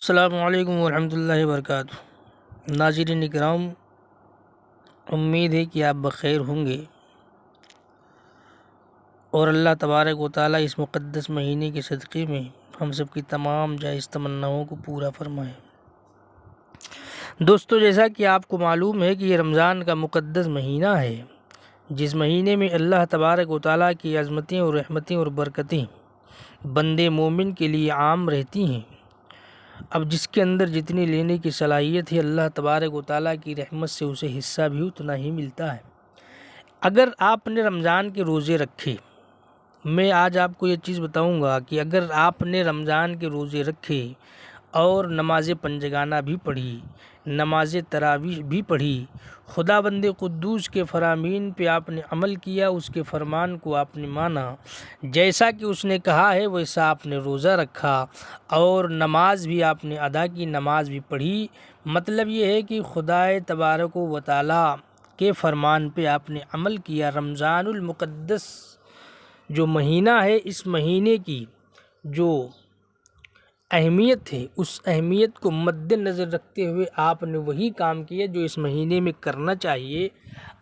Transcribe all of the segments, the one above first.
السلام علیکم ورحمۃ اللہ وبرکاتہ۔ ناظرین اکرام، امید ہے کہ آپ بخیر ہوں گے اور اللہ تبارک و تعالیٰ اس مقدس مہینے کے صدقے میں ہم سب کی تمام جائز تمناؤں کو پورا فرمائے۔ دوستو، جیسا کہ آپ کو معلوم ہے کہ یہ رمضان کا مقدس مہینہ ہے، جس مہینے میں اللہ تبارک و تعالیٰ کی عظمتیں اور رحمتیں اور برکتیں بندے مومن کے لیے عام رہتی ہیں۔ اب جس کے اندر جتنی لینے کی صلاحیت ہے، اللہ تبارک و تعالیٰ کی رحمت سے اسے حصہ بھی اتنا ہی ملتا ہے۔ اگر آپ نے رمضان کے روزے رکھے، میں آج آپ کو یہ چیز بتاؤں گا کہ اگر آپ نے رمضان کے روزے رکھے اور نماز پنجگانہ بھی پڑھی، نماز تراویح بھی پڑھی، خدا بند قدوس کے فرامین پہ آپ نے عمل کیا، اس کے فرمان کو آپ نے مانا، جیسا کہ اس نے کہا ہے ویسا آپ نے روزہ رکھا اور نماز بھی آپ نے ادا کی، نماز بھی پڑھی، مطلب یہ ہے کہ خدا تبارک و تعالیٰ کے فرمان پہ آپ نے عمل کیا۔ رمضان المقدس جو مہینہ ہے، اس مہینے کی جو اہمیت ہے، اس اہمیت کو مد نظر رکھتے ہوئے آپ نے وہی کام کیا جو اس مہینے میں کرنا چاہیے۔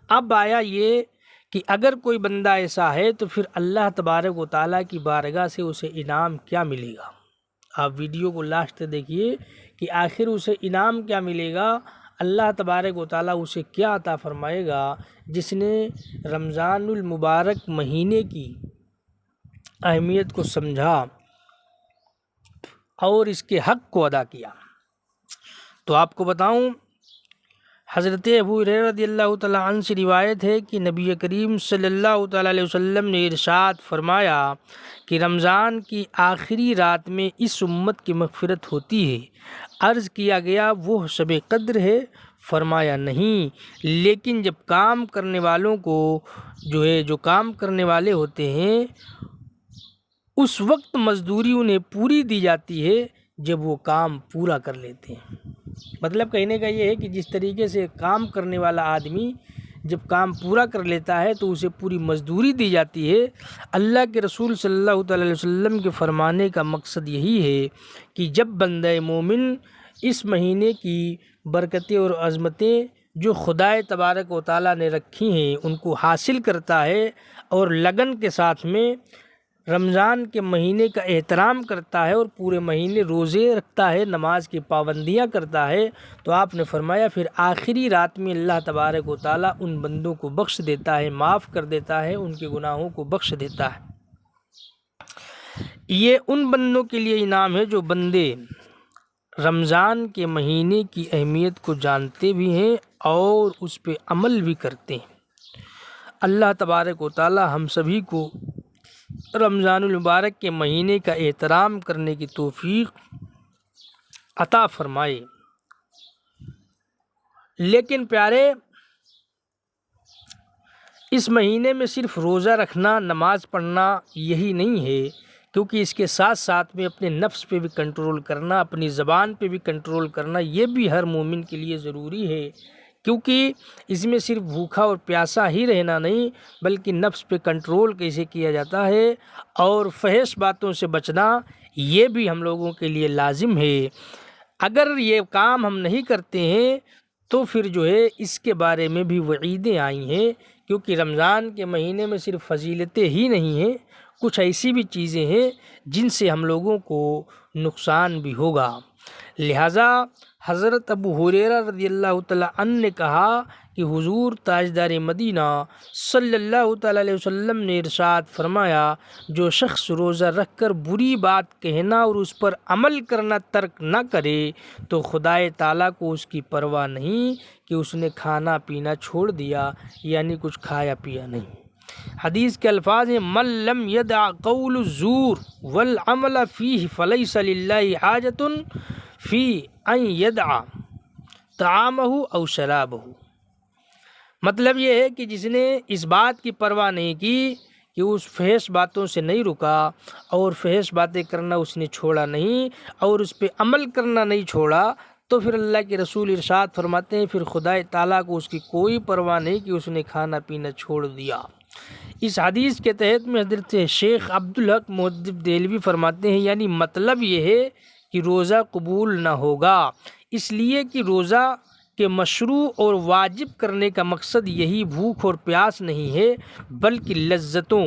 اب آیا یہ کہ اگر کوئی بندہ ایسا ہے تو پھر اللہ تبارک و تعالیٰ کی بارگاہ سے اسے انعام کیا ملے گا۔ آپ ویڈیو کو لاسٹ دیکھیے کہ آخر اسے انعام کیا ملے گا، اللہ تبارک و تعالیٰ اسے کیا عطا فرمائے گا جس نے رمضان المبارک مہینے کی اہمیت کو سمجھا اور اس کے حق کو ادا کیا۔ تو آپ کو بتاؤں، حضرت ابو ہریرہ رضی اللہ تعالیٰ عنہ سے روایت ہے کہ نبی کریم صلی اللہ تعالیٰ علیہ وسلم نے ارشاد فرمایا کہ رمضان کی آخری رات میں اس امت کی مغفرت ہوتی ہے۔ عرض کیا گیا وہ شب قدر ہے؟ فرمایا نہیں، لیکن جب کام کرنے والوں کو جو کام کرنے والے ہوتے ہیں اس وقت مزدوری انہیں پوری دی جاتی ہے جب وہ کام پورا کر لیتے ہیں۔ مطلب کہنے کا یہ ہے کہ جس طریقے سے کام کرنے والا آدمی جب کام پورا کر لیتا ہے تو اسے پوری مزدوری دی جاتی ہے۔ اللہ کے رسول صلی اللہ تعالیٰ علیہ وسلم کے فرمانے کا مقصد یہی ہے کہ جب بندہ مومن اس مہینے کی برکتیں اور عظمتیں جو خدا تبارک و تعالیٰ نے رکھی ہیں ان کو حاصل کرتا ہے اور لگن کے ساتھ میں رمضان کے مہینے کا احترام کرتا ہے اور پورے مہینے روزے رکھتا ہے، نماز کی پابندیاں کرتا ہے، تو آپ نے فرمایا پھر آخری رات میں اللہ تبارک و تعالیٰ ان بندوں کو بخش دیتا ہے، معاف کر دیتا ہے، ان کے گناہوں کو بخش دیتا ہے۔ یہ ان بندوں کے لیے انعام ہے جو بندے رمضان کے مہینے کی اہمیت کو جانتے بھی ہیں اور اس پہ عمل بھی کرتے ہیں۔ اللہ تبارک و تعالیٰ ہم سبھی کو رمضان المبارک کے مہینے کا احترام کرنے کی توفیق عطا فرمائے۔ لیکن پیارے، اس مہینے میں صرف روزہ رکھنا، نماز پڑھنا یہی نہیں ہے، کیونکہ اس کے ساتھ ساتھ میں اپنے نفس پہ بھی کنٹرول کرنا، اپنی زبان پہ بھی کنٹرول کرنا، یہ بھی ہر مومن کے لیے ضروری ہے، کیونکہ اس میں صرف بھوکا اور پیاسا ہی رہنا نہیں بلکہ نفس پہ کنٹرول کیسے کیا جاتا ہے اور فحش باتوں سے بچنا یہ بھی ہم لوگوں کے لیے لازم ہے۔ اگر یہ کام ہم نہیں کرتے ہیں تو پھر اس کے بارے میں بھی وعیدیں آئی ہیں، کیونکہ رمضان کے مہینے میں صرف فضیلتیں ہی نہیں ہیں، کچھ ایسی بھی چیزیں ہیں جن سے ہم لوگوں کو نقصان بھی ہوگا۔ لہٰذا حضرت ابو ہریرہ رضی اللہ تعالیٰ عنہ نے کہا کہ حضور تاجدار مدینہ صلی اللہ تعالیٰ علیہ وسلم نے ارشاد فرمایا، جو شخص روزہ رکھ کر بری بات کہنا اور اس پر عمل کرنا ترک نہ کرے تو خدا تعالیٰ کو اس کی پرواہ نہیں کہ اس نے کھانا پینا چھوڑ دیا، یعنی کچھ کھایا پیا نہیں۔ حدیث کے الفاظ ہیں، من لم یدع قول الزور والعمل فیہ فلیس للہ حاجۃ فی ان یدع طعامہ او شرابہ۔ مطلب یہ ہے کہ جس نے اس بات کی پرواہ نہیں کی کہ اس فحش باتوں سے نہیں رکا اور فحش باتیں کرنا اس نے چھوڑا نہیں اور اس پہ عمل کرنا نہیں چھوڑا، تو پھر اللہ کے رسول ارشاد فرماتے ہیں پھر خدا تعالیٰ کو اس کی کوئی پرواہ نہیں کہ اس نے کھانا پینا چھوڑ دیا۔ اس حدیث کے تحت میں حضرت شیخ عبدالحق محدث دہلوی فرماتے ہیں، یعنی مطلب یہ ہے کہ روزہ قبول نہ ہوگا، اس لیے کہ روزہ کہ مشروع اور واجب کرنے کا مقصد یہی بھوک اور پیاس نہیں ہے، بلکہ لذتوں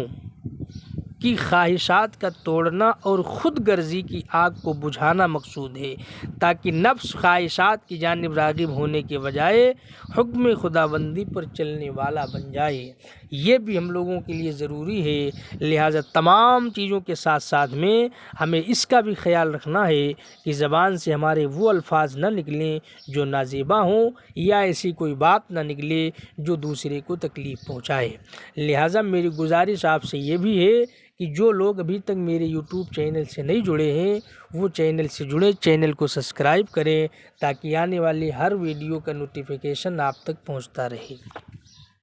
کی خواہشات کا توڑنا اور خود غرضی کی آگ کو بجھانا مقصود ہے، تاکہ نفس خواہشات کی جانب راغب ہونے کے بجائے حکم خداوندی پر چلنے والا بن جائے۔ یہ بھی ہم لوگوں کے لیے ضروری ہے، لہٰذا تمام چیزوں کے ساتھ ساتھ میں ہمیں اس کا بھی خیال رکھنا ہے کہ زبان سے ہمارے وہ الفاظ نہ نکلیں جو نازیبا ہوں، یا ایسی کوئی بات نہ نکلے جو دوسرے کو تکلیف پہنچائے۔ لہٰذا میری گزارش آپ سے یہ بھی ہے کہ جو لوگ ابھی تک میرے یوٹیوب چینل سے نہیں جڑے ہیں وہ چینل سے جڑیں، چینل کو سبسکرائب کریں تاکہ آنے والی ہر ویڈیو کا نوٹیفیکیشن آپ تک پہنچتا رہے۔